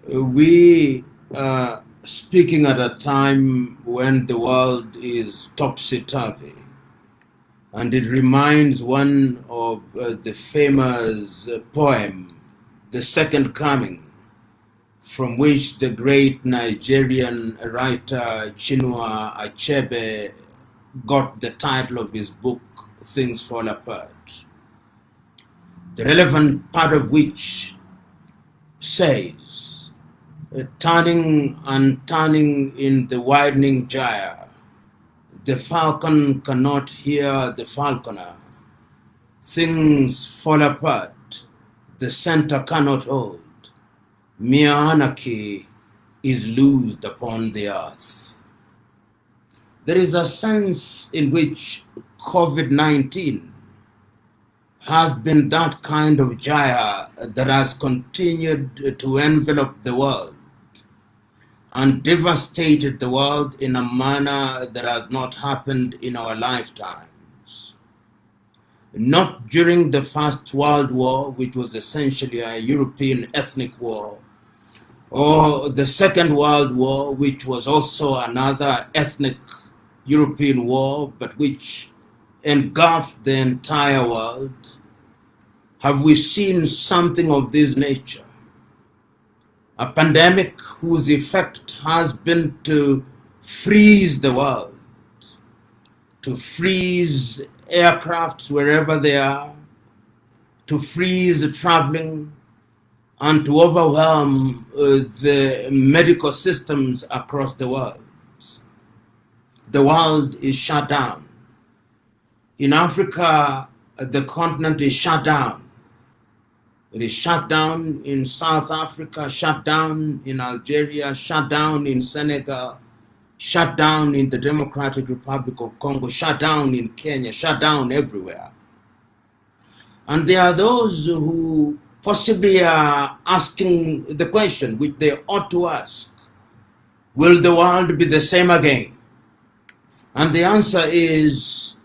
We are speaking at a time when the world is topsy-turvy, and it reminds one of the famous poem, The Second Coming, from which the great Nigerian writer Chinua Achebe got the title of his book, Things Fall Apart. The relevant part of which says, turning and turning in the widening gyre, the falcon cannot hear the falconer. Things fall apart, the center cannot hold. Mere anarchy is loosed upon the earth. There is a sense in which COVID-19 has been that kind of gyre that has continued to envelop the world and devastated the world in a manner that has not happened in our lifetimes. Not during the First World War, which was essentially a European ethnic war, or the Second World War, which was also another ethnic European war, but which engulfed the entire world, have we seen something of this nature. A pandemic whose effect has been to freeze the world, to freeze aircrafts wherever they are, to freeze traveling, and to overwhelm the medical systems across the world. The world is shut down. In Africa, the continent is shut down. It is shut down in South Africa, shut down in Algeria, shut down in Senegal, shut down in the Democratic Republic of Congo, shut down in Kenya, shut down everywhere. And there are those who possibly are asking the question which they ought to ask: will the world be the same again? And the answer is,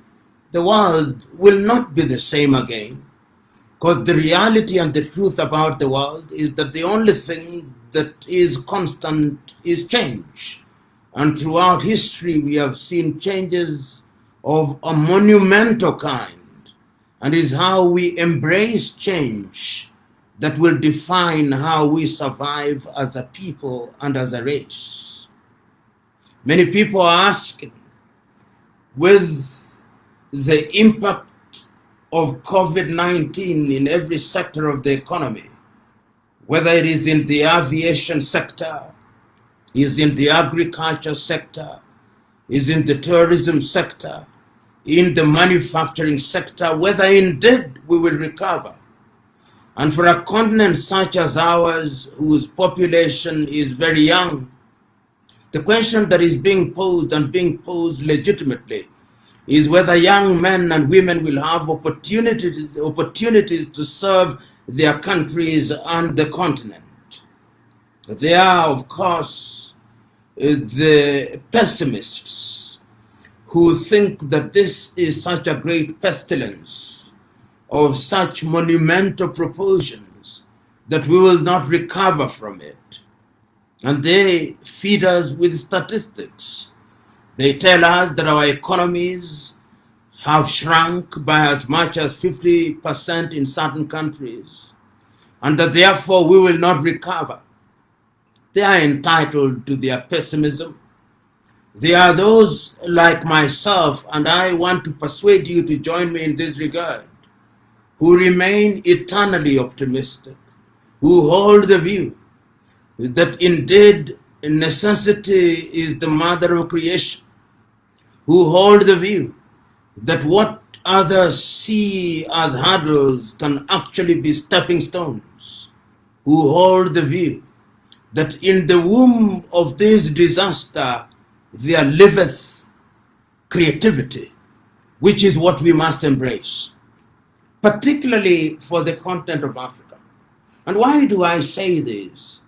the world will not be the same again, because the reality and the truth about the world is that the only thing that is constant is change. And throughout history, we have seen changes of a monumental kind. And it is how we embrace change that will define how we survive as a people and as a race. Many people are asking, with the impact of COVID-19 in every sector of the economy, whether it is in the aviation sector, is in the agriculture sector, is in the tourism sector, in the manufacturing sector, whether indeed we will recover. And for a continent such as ours, whose population is very young, the question that is being posed, and being posed legitimately, is whether young men and women will have opportunities to serve their countries and the continent. There are, of course, the pessimists who think that this is such a great pestilence of such monumental proportions that we will not recover from it. And they feed us with statistics. They tell us that our economies have shrunk by as much as 50% in certain countries, and that therefore we will not recover. They are entitled to their pessimism. There are those like myself, and I want to persuade you to join me in this regard, who remain eternally optimistic, who hold the view that indeed necessity is the mother of creation, who hold the view that what others see as hurdles can actually be stepping stones, who hold the view that in the womb of this disaster there liveth creativity, which is what we must embrace, particularly for the continent of Africa. And why do I say this?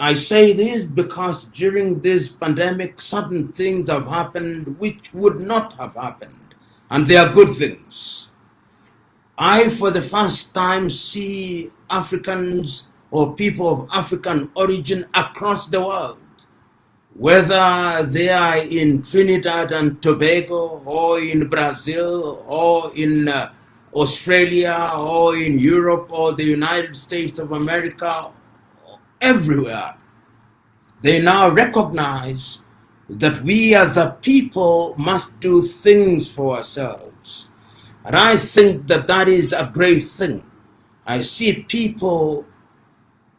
I say this because during this pandemic, certain things have happened which would not have happened, and they are good things. I, for the first time, see Africans or people of African origin across the world, whether they are in Trinidad and Tobago, or in Brazil, or in Australia, or in Europe, or the United States of America, everywhere. They now recognize that we as a people must do things for ourselves. And I think that that is a great thing. I see people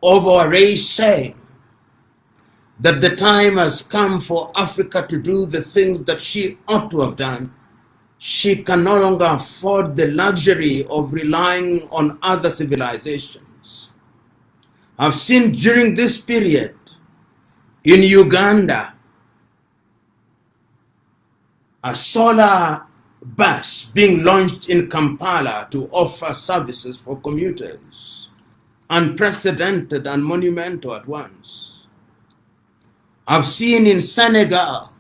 of our race saying that the time has come for Africa to do the things that she ought to have done. She can no longer afford the luxury of relying on other civilizations. I've seen during this period in Uganda a solar bus being launched in Kampala to offer services for commuters. Unprecedented and monumental at once. I've seen in Senegal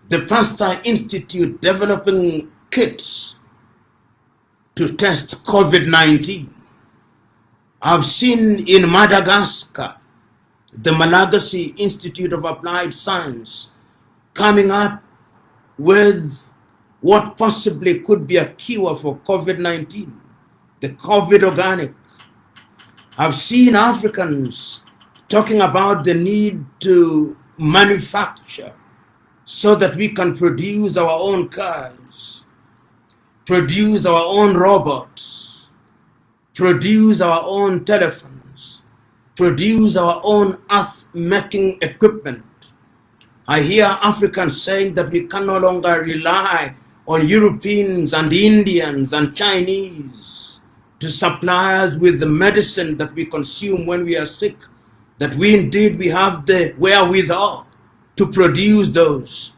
the Pasteur Institute developing kits to test COVID-19. I've seen in Madagascar the Malagasy Institute of Applied Science coming up with what possibly could be a cure for COVID-19, the COVID organic. I've seen Africans talking about the need to manufacture so that we can produce our own cars, produce our own robots, produce our own telephones, produce our own earth-making equipment. I hear Africans saying that we can no longer rely on Europeans and Indians and Chinese to supply us with the medicine that we consume when we are sick, that we have the wherewithal to produce those.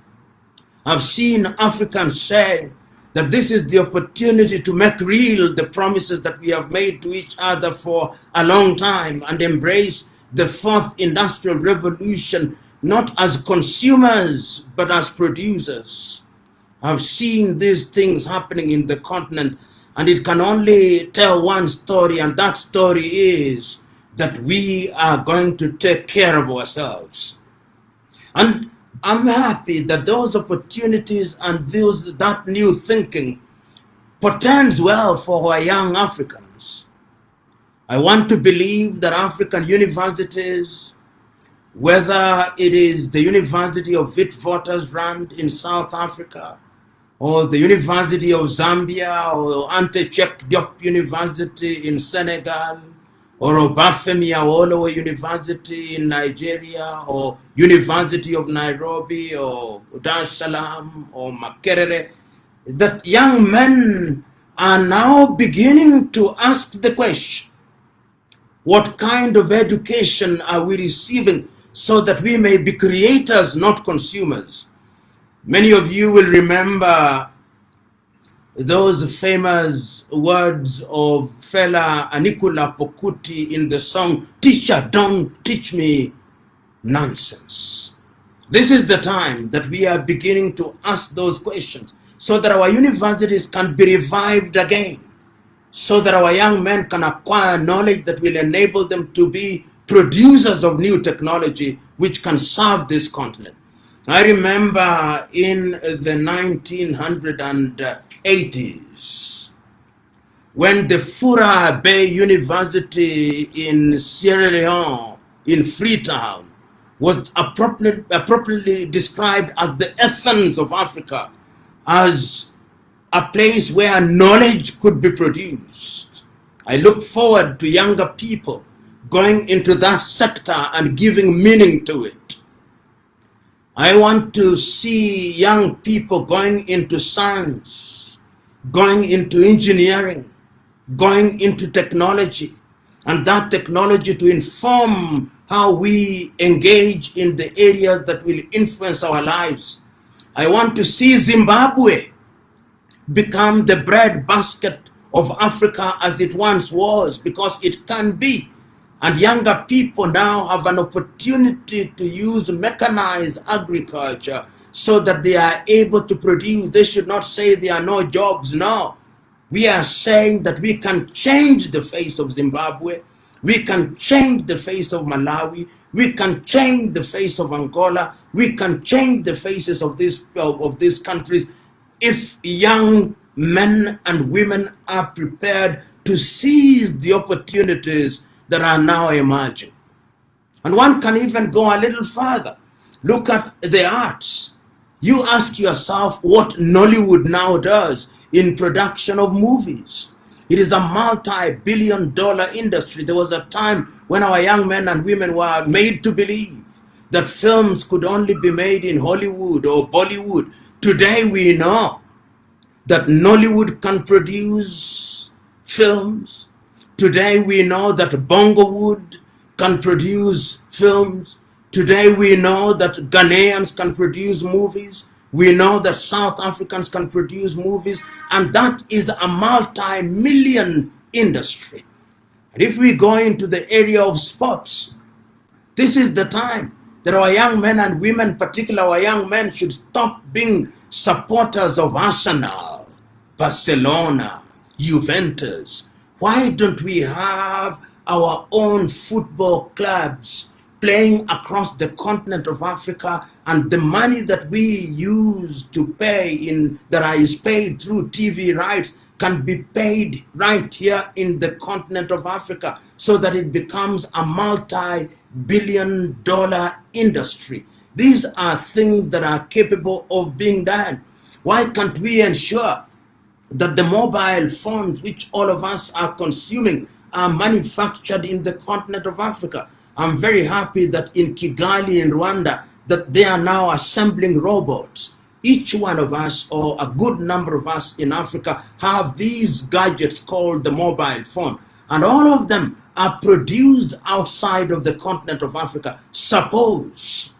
I've seen Africans say that this is the opportunity to make real the promises that we have made to each other for a long time and embrace the fourth industrial revolution, not as consumers, but as producers. I've seen these things happening in the continent, and it can only tell one story, and that story is that we are going to take care of ourselves. And I'm happy that those opportunities and that new thinking portends well for our young Africans. I want to believe that African universities, whether it is the University of Witwatersrand in South Africa, or the University of Zambia, or Ante Chek Diop University in Senegal, or Obafemi Awolowo University in Nigeria, or University of Nairobi, or Dar es Salaam, or Makerere, that young men are now beginning to ask the question, what kind of education are we receiving so that we may be creators, not consumers? Many of you will remember those famous words of Fela Anikula Pokuti in the song, "Teacher, don't teach me nonsense." This is the time that we are beginning to ask those questions so that our universities can be revived again, so that our young men can acquire knowledge that will enable them to be producers of new technology which can serve this continent. I remember in the 1980s, when the Fura Bay University in Sierra Leone, in Freetown, was appropriately described as the essence of Africa, as a place where knowledge could be produced. I look forward to younger people going into that sector and giving meaning to it. I want to see young people going into science, going into engineering, going into technology, and that technology to inform how we engage in the areas that will influence our lives. I want to see Zimbabwe become the breadbasket of Africa as it once was, because it can be. And younger people now have an opportunity to use mechanized agriculture so that they are able to produce. They should not say there are no jobs. No, we are saying that we can change the face of Zimbabwe. We can change the face of Malawi. We can change the face of Angola. We can change the faces of these countries if young men and women are prepared to seize the opportunities that are now emerging. And one can even go a little further. Look at the arts. You ask yourself what Nollywood now does in production of movies. It is a multi-billion-dollar industry. There was a time when our young men and women were made to believe that films could only be made in Hollywood or Bollywood. Today we know that Nollywood can produce films. Today we know that Bongowood can produce films. Today we know that Ghanaians can produce movies. We know that South Africans can produce movies, and that is a multi-million industry. And if we go into the area of sports, this is the time that our young men and women, particularly our young men, should stop being supporters of Arsenal, Barcelona, Juventus. Why don't we have our own football clubs playing across the continent of Africa, and the money that we use to pay that is paid through TV rights can be paid right here in the continent of Africa, so that it becomes a multi-billion-dollar industry. These are things that are capable of being done. Why can't we ensure that the mobile phones which all of us are consuming are manufactured in the continent of Africa? I'm very happy that in Kigali, in Rwanda, that they are now assembling robots. Each one of us, or a good number of us in Africa, have these gadgets called the mobile phone. And all of them are produced outside of the continent of Africa. Suppose,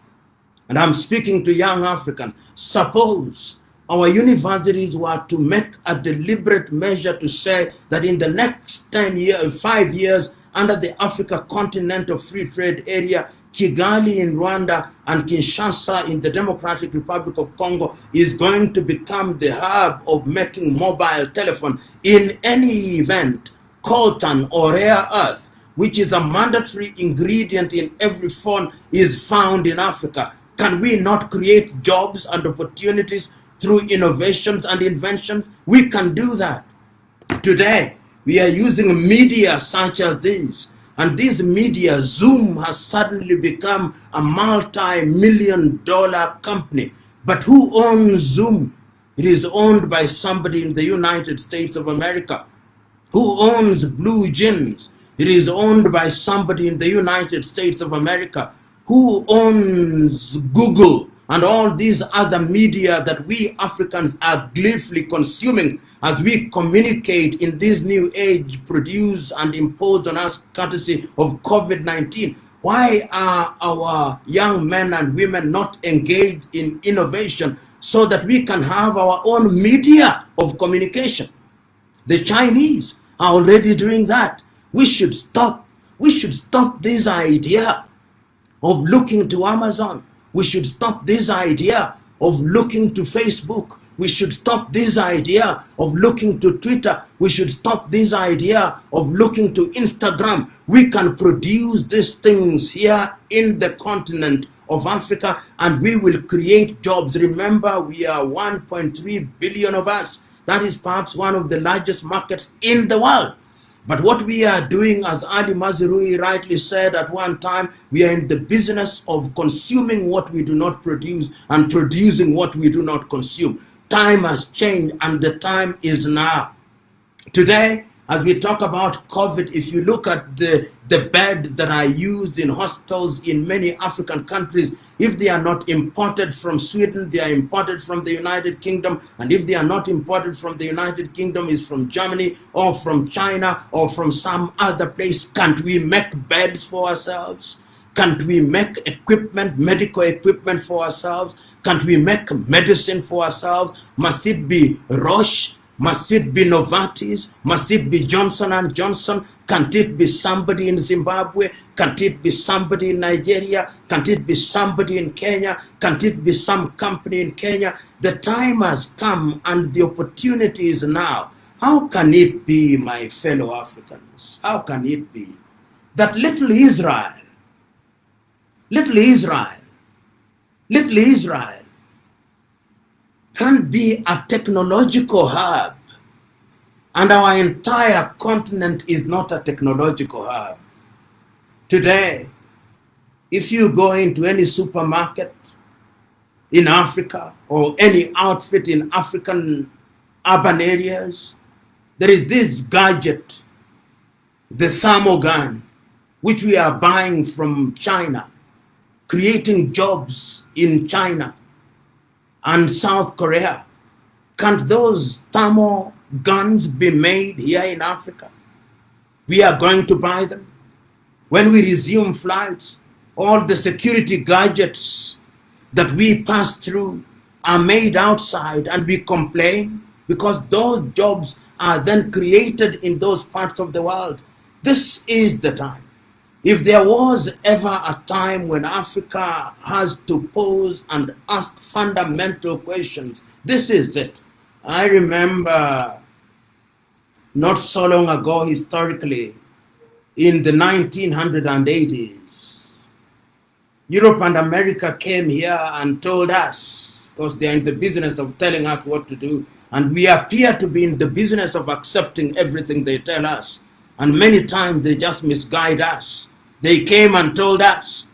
and I'm speaking to young Africans, suppose our universities were to make a deliberate measure to say that in the next 5 years, under the Africa Continental Free Trade Area, Kigali in Rwanda and Kinshasa in the Democratic Republic of Congo is going to become the hub of making mobile telephone. In any event, coltan or rare earth, which is a mandatory ingredient in every phone, is found in Africa. Can we not create jobs and opportunities through innovations and inventions? We can do that. Today, we are using media such as these. And this media, Zoom, has suddenly become a multi-million-dollar company. But who owns Zoom? It is owned by somebody in the United States of America. Who owns Blue Jeans? It is owned by somebody in the United States of America. Who owns Google and all these other media that we Africans are gleefully consuming as we communicate in this new age produced and imposed on us courtesy of COVID-19? Why are our young men and women not engaged in innovation so that we can have our own media of communication? The Chinese are already doing that. We should stop this idea of looking to Amazon. We should stop this idea of looking to Facebook. We should stop this idea of looking to Twitter. We should stop this idea of looking to Instagram. We can produce these things here in the continent of Africa, and we will create jobs. Remember, we are 1.3 billion of us. That is perhaps one of the largest markets in the world. But what we are doing, as Ali Mazrui rightly said at one time, we are in the business of consuming what we do not produce and producing what we do not consume. Time has changed, and the time is now. Today, as we talk about COVID, if you look at the beds that are used in hospitals in many African countries, if they are not imported from Sweden, they are imported from the United Kingdom. And if they are not imported from the United Kingdom, it's from Germany or from China or from some other place. Can't we make beds for ourselves? Can't we make equipment, medical equipment for ourselves? Can't we make medicine for ourselves? Must it be Roche? Must it be Novartis? Must it be Johnson & Johnson? Can't it be somebody in Zimbabwe? Can't it be somebody in Nigeria? Can't it be somebody in Kenya? Can't it be some company in Kenya? The time has come and the opportunity is now. How can it be, my fellow Africans? How can it be that little Israel, little Israel, little Israel can be a technological hub, and our entire continent is not a technological hub. Today, if you go into any supermarket in Africa or any outfit in African urban areas, there is this gadget, the thermal gun, which we are buying from China, creating jobs in China and South Korea. Can't those thermal guns be made here in Africa? We are going to buy them. When we resume flights, all the security gadgets that we pass through are made outside, and we complain because those jobs are then created in those parts of the world. This is the time. If there was ever a time when Africa has to pose and ask fundamental questions, this is it. I remember not so long ago, historically, in the 1980s, Europe and America came here and told us, because they are in the business of telling us what to do, and we appear to be in the business of accepting everything they tell us. And many times they just misguide us. They came and told us,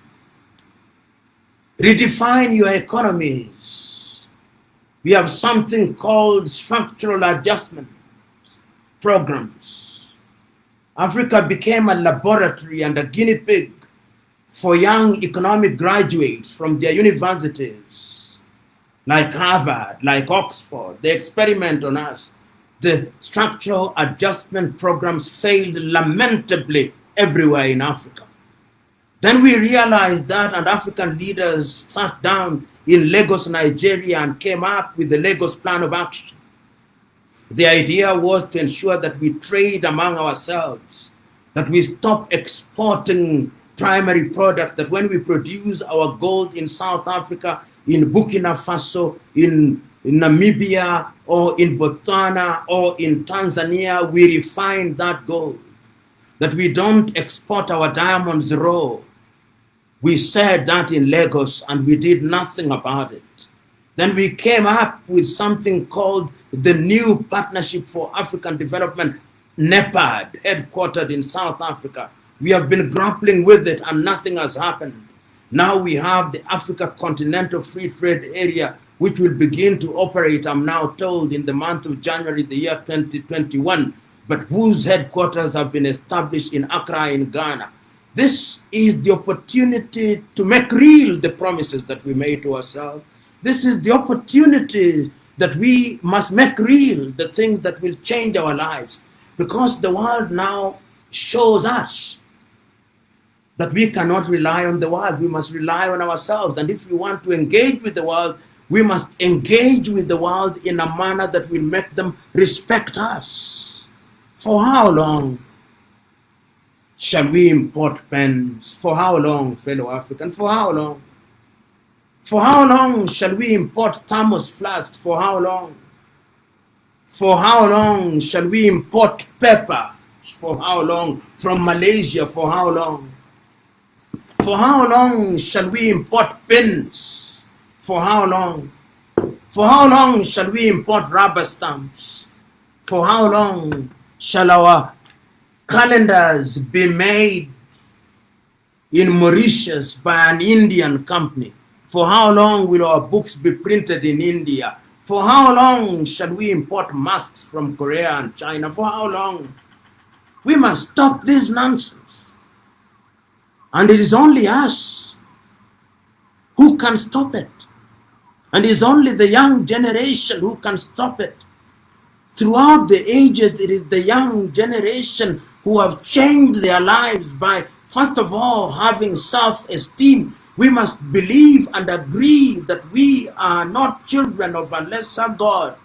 redefine your economies. We have something called structural adjustment programs. Africa became a laboratory and a guinea pig for young economic graduates from their universities, like Harvard, like Oxford. They experiment on us. The structural adjustment programs failed lamentably everywhere in Africa. Then we realized that, and African leaders sat down in Lagos, Nigeria, and came up with the Lagos Plan of Action. The idea was to ensure that we trade among ourselves, that we stop exporting primary products, that when we produce our gold in South Africa, in Burkina Faso, in Namibia, or in Botswana, or in Tanzania, we refine that gold, that we don't export our diamonds raw. We said that in Lagos, and we did nothing about it. Then we came up with something called the New Partnership for African Development, NEPAD, headquartered in South Africa. We have been grappling with it and nothing has happened. Now we have the Africa Continental Free Trade Area, which will begin to operate, I'm now told, in the month of January, the year 2021, but whose headquarters have been established in Accra in Ghana. This is the opportunity to make real the promises that we made to ourselves. This is the opportunity that we must make real the things that will change our lives, because the world now shows us that we cannot rely on the world. We must rely on ourselves. And if we want to engage with the world, we must engage with the world in a manner that will make them respect us. For how long shall we import pens? For how long, fellow African? For how long? For how long shall we import thermos flasks? For how long? For how long shall we import pepper? For how long? From Malaysia? For how long? For how long shall we import pins? For how long? For how long shall we import rubber stamps? For how long shall our calendars be made in Mauritius by an Indian company? For how long will our books be printed in India? For how long shall we import masks from Korea and China? For how long? We must stop this nonsense. And it is only us who can stop it. And it is only the young generation who can stop it. Throughout the ages, it is the young generation who have changed their lives by, first of all, having self-esteem. We must believe and agree that we are not children of a lesser God.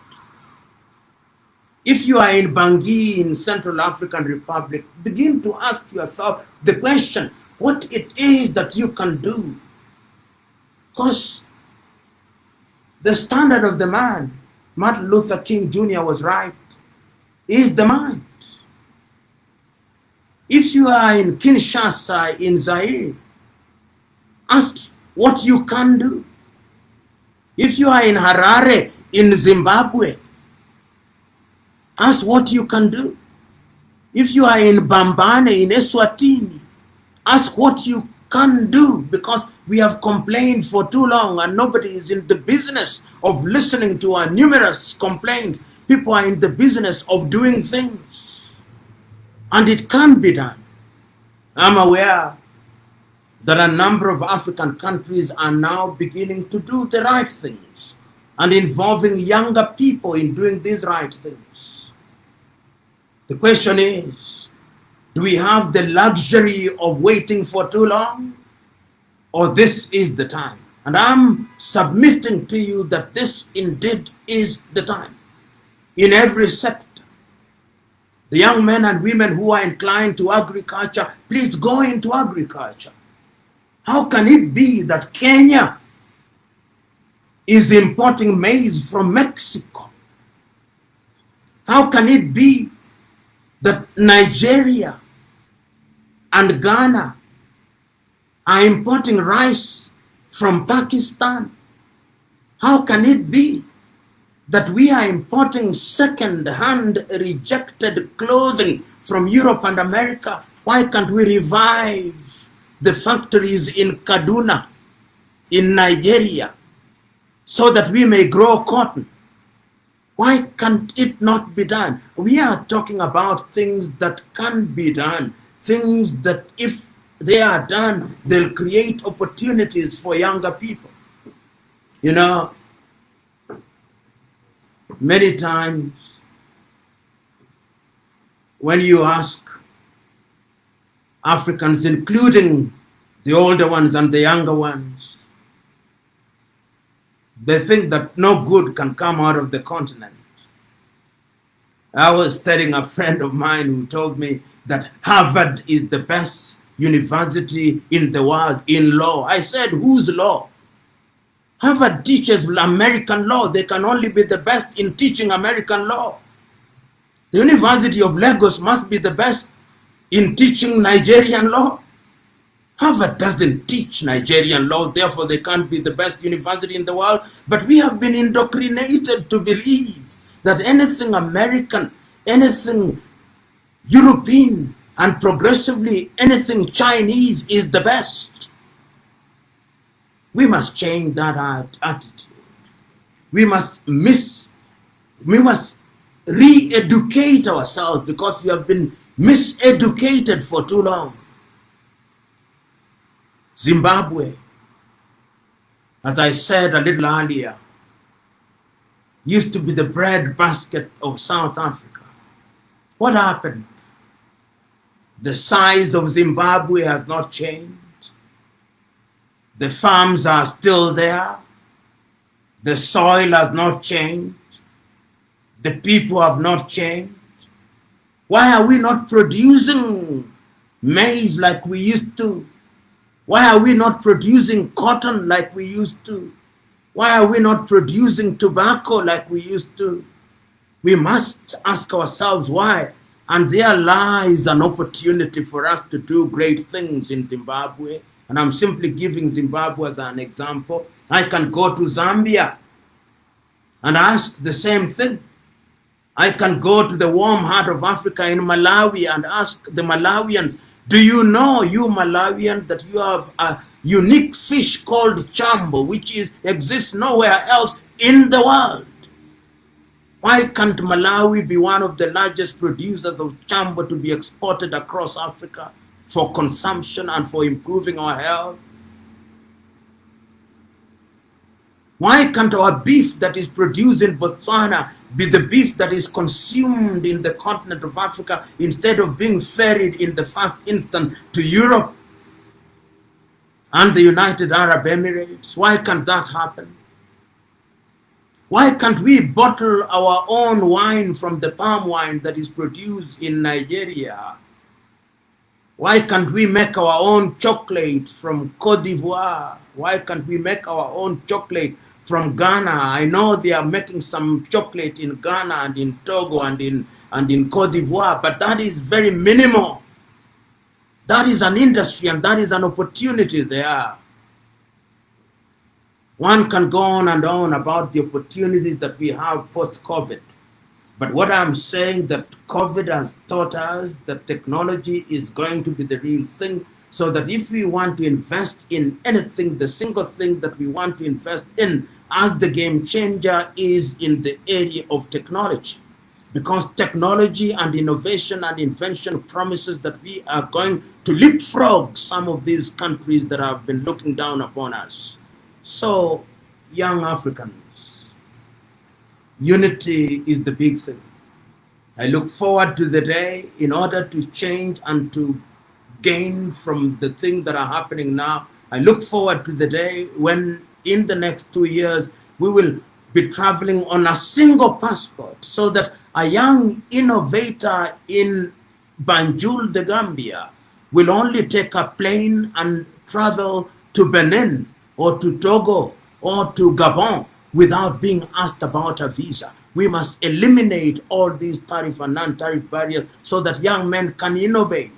If you are in Bangui, in Central African Republic, begin to ask yourself the question, what it is that you can do. Because the standard of the man, Martin Luther King Jr. was right, is the mind. If you are in Kinshasa, in Zaire, ask what you can do. If you are in Harare, in Zimbabwe, ask what you can do. If you are in Bambane, in Eswatini, ask what you can do, because we have complained for too long and nobody is in the business of listening to our numerous complaints. People are in the business of doing things, and it can be done. I'm aware that a number of African countries are now beginning to do the right things and involving younger people in doing these right things. The question is, do we have the luxury of waiting for too long? Or this is the time? And I'm submitting to you that this indeed is the time. In every sector, the young men and women who are inclined to agriculture, please go into agriculture. How can it be that Kenya is importing maize from Mexico? How can it be that Nigeria and Ghana are importing rice from Pakistan? How can it be that we are importing second-hand rejected clothing from Europe and America? Why can't we revive the factories in Kaduna, in Nigeria, so that we may grow cotton? Why can't it not be done? We are talking about things that can be done, things that if they are done, they'll create opportunities for younger people. You know, many times when you ask Africans, including the older ones and the younger ones, they think that no good can come out of the continent. I was telling a friend of mine who told me that Harvard is the best university in the world in law. I said, whose law? Harvard teaches American law. They can only be the best in teaching American law. The University of Lagos must be the best in teaching Nigerian law. Harvard doesn't teach Nigerian law, therefore they can't be the best university in the world. But we have been indoctrinated to believe that anything American, anything European, and progressively anything Chinese is the best. We must change that attitude. We must re-educate ourselves, because we have been miseducated for too long. Zimbabwe, as I said a little earlier, used to be the breadbasket of South Africa. What happened? The size of Zimbabwe has not changed. The farms are still there. The soil has not changed. The people have not changed. Why are we not producing maize like we used to? Why are we not producing cotton like we used to? Why are we not producing tobacco like we used to? We must ask ourselves why. And there lies an opportunity for us to do great things in Zimbabwe. And I'm simply giving Zimbabwe as an example. I can go to Zambia and ask the same thing. I can go to the warm heart of Africa in Malawi and ask the Malawians, do you know, you Malawians, that you have a unique fish called chambo, which exists nowhere else in the world? Why can't Malawi be one of the largest producers of chambo to be exported across Africa for consumption and for improving our health? Why can't our beef that is produced in Botswana be the beef that is consumed in the continent of Africa instead of being ferried in the first instance to Europe and the United Arab Emirates? Why can't that happen? Why can't we bottle our own wine from the palm wine that is produced in Nigeria? Why can't we make our own chocolate from Cote d'Ivoire? Why can't we make our own chocolate from Ghana? I know they are making some chocolate in Ghana and in Togo and in Cote d'Ivoire, but that is very minimal That is an industry and that is an opportunity there. One can go on and on about the opportunities that we have post-COVID. But what I'm saying, that COVID has taught us that technology is going to be the real thing, so that if we want to invest in anything, the single thing that we want to invest in as the game changer is in the area of technology. Because technology and innovation and invention promises that we are going to leapfrog some of these countries that have been looking down upon us. So, young Africans, unity is the big thing. I look forward to the day, in order to change and to gain from the things that are happening now, I look forward to the day when in the next 2 years, we will be traveling on a single passport, so that a young innovator in Banjul, the Gambia, will only take a plane and travel to Benin or to Togo or to Gabon without being asked about a visa. We must eliminate all these tariff and non-tariff barriers so that young men can innovate.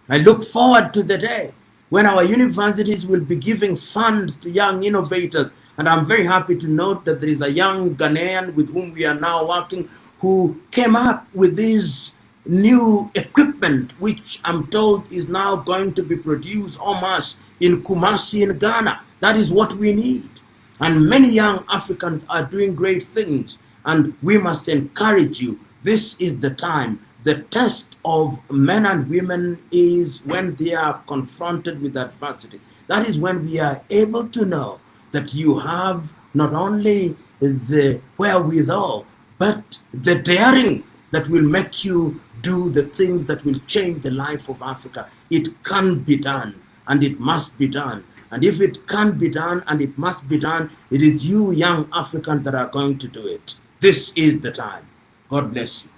I look forward to the day when our universities will be giving funds to young innovators. And I'm very happy to note that there is a young Ghanaian with whom we are now working who came up with this new equipment, which I'm told is now going to be produced en masse in Kumasi in Ghana. That is what we need. And many young Africans are doing great things, and we must encourage you. This is the time. The test of men and women is when they are confronted with adversity. That is when we are able to know that you have not only the wherewithal, but the daring that will make you do the things that will change the life of Africa. It can be done, and it must be done. And if it can be done and it must be done, it is you young Africans that are going to do it. This is the time. God bless you.